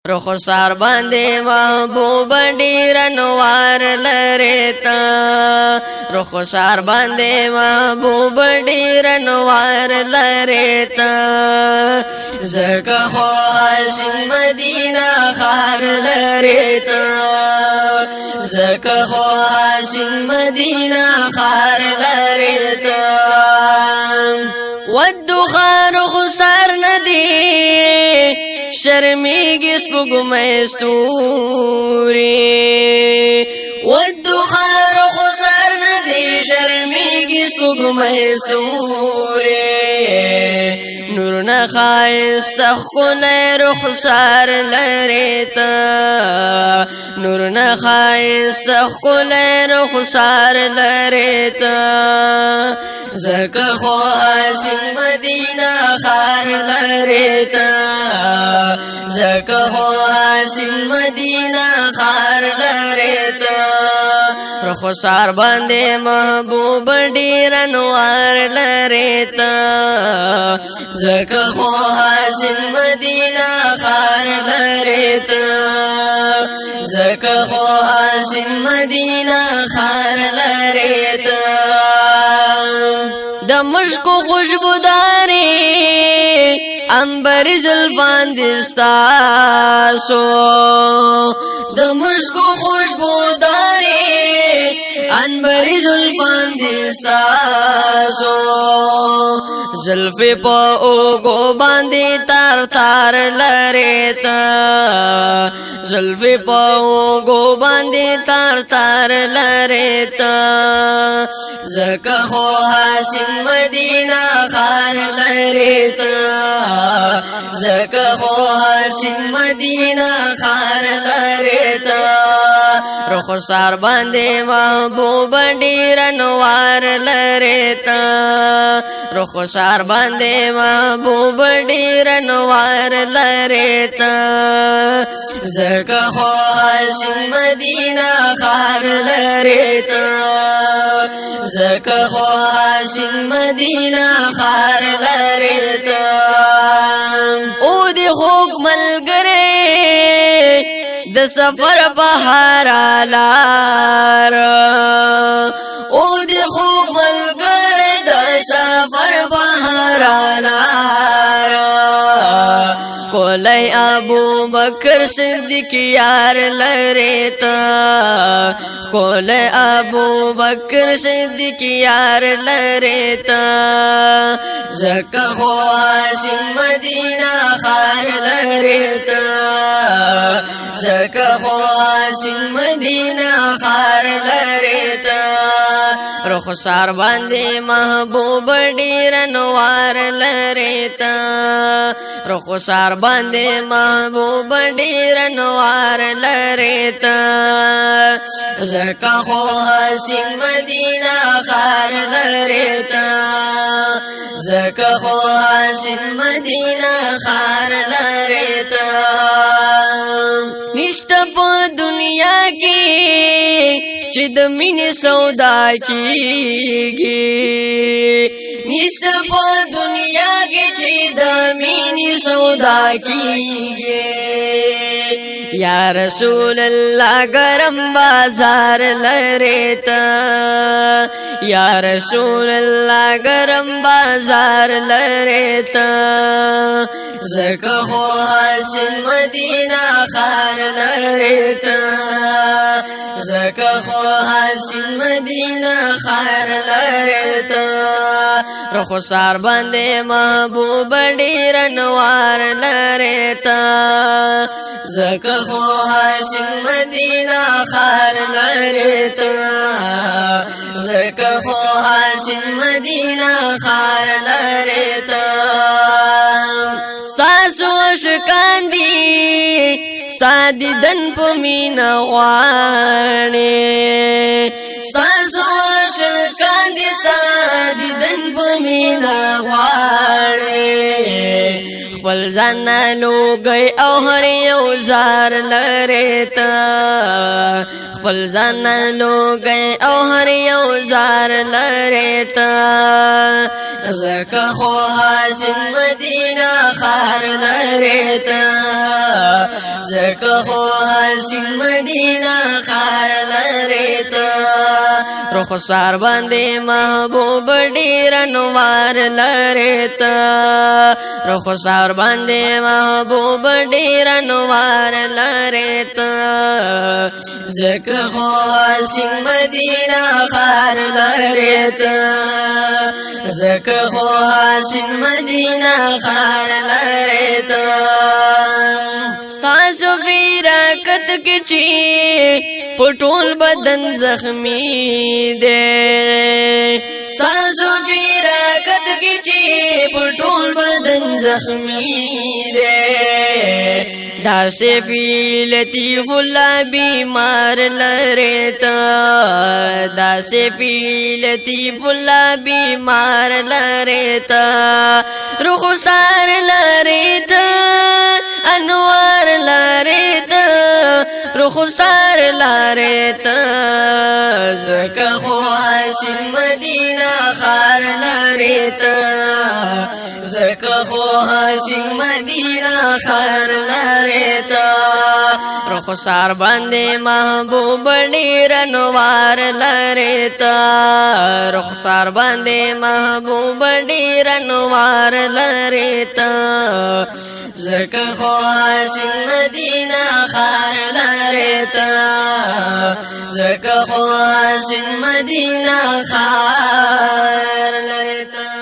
رخسار باندې محبوب ډیر انوار لري تا رخسار باندې محبوب ډیر انوار لري تا زکه خو حسین مدینه خار لري تا زکه خو حسین مدینه خار لري تا ودخان رخسار ندی شرمیگی سپگمه ستوری والدخان خسار ندی شرمیگی سپگمه ستوری نور نخایست خل رخسار لریتا نور نخایست خل رخسار لریتا زکه خو حسین مدینه خار لریتا زکه خو حسین مدینه خار لریتا رخسار باندې محبوب ډیر انوار لریتا زکه خو حسین مدینه خار لریتا زکه خو حسین مدینه خار لریتا د مشکو خوشبوداری انبر زلفان دستاسو د مشکو خوشبوداری انبر زلفان دستاسو زلفی پا اوگو باندی تار تار لریتا زلفی پا اوگو باندی تار تار لریتا زکه خو حسین مدینه خار لریتا زکه خو حسین مدینه خار لریتا رخسار باندې محبوب ډیر انوار لریتا رخسار باندې محبوب ډیر انوار لریتا زکه خو حسین مدینه خار لریتا زکه خو حسین مدینه خار لریتا او دی خوک ملګری د سفر بهار لار او دی خوک ملګری د سفر بهار لار کولی ابو بکر صدیق یار لریتا کولی ابو بکر صدیق یار لریتا زکه خو حسین مدینه خار لریتا زکه خو حسین مدینه خار لریتا رخسار باندې محبوب ډیر انوار لریتا رخسار باندې محبوب ډیر انوار لریتا زکه خو حسین مدینه خار لریتا زکه خو حسین مدینه خار لریتا نشته په دنیا کې چې د مینې سودا کیږي نشته په دنیا کې چې د مینې سودا کیږي یا رسول الله گرم بازار لریتا یا رسول الله گرم بازار لریتا زکه خو حسین مدینه خار لریتا زکه خو حسین مدینه خار لریتا رخسار باندې محبوب ډیر انوار لریتا زکه خو حسین مدینه خار لریتا زکه خو حسین مدینه خار لریتا ستاسو شکاندی ستا دیدن په مینا غواړي ستاسو شکاندی ستا دیدن په مینا غواړي خپل ځان لوګي او هر یو زار لریتا خپل ځان لوګي او هر یو زار لري تا زکه خو حسین مدینه خار لري تا زکه خو حسین مدینه خار لري تا رخسار باندې محبوب ډیر انوار لري تا رخسار باندې محبوب ډیر انوار لري تا زکه خو حسین مدینه خار لري تا زکه خو حسین مدینه خار لري تا ستاسو بیرکت کی چی پټول بدن زخمی دے ستاسو بیرکت کی چی پټول بدن زخمی دے داسې فی لطیف الله بیمار لري تا داسې فی لطیف الله بیمار لري تا رخسار لري تا انوار لري تا رخسار لري تا زکه خو حسین مدینه خار لري تا زکه خو حسین مدینه خار لري تا رخسار باندې محبوب ډیر انوار لري تا رخسار باندې محبوب ډیر انوار لري تا زکه خو حسین مدینه خار لري تا زکه خو حسین مدینه خار لري تا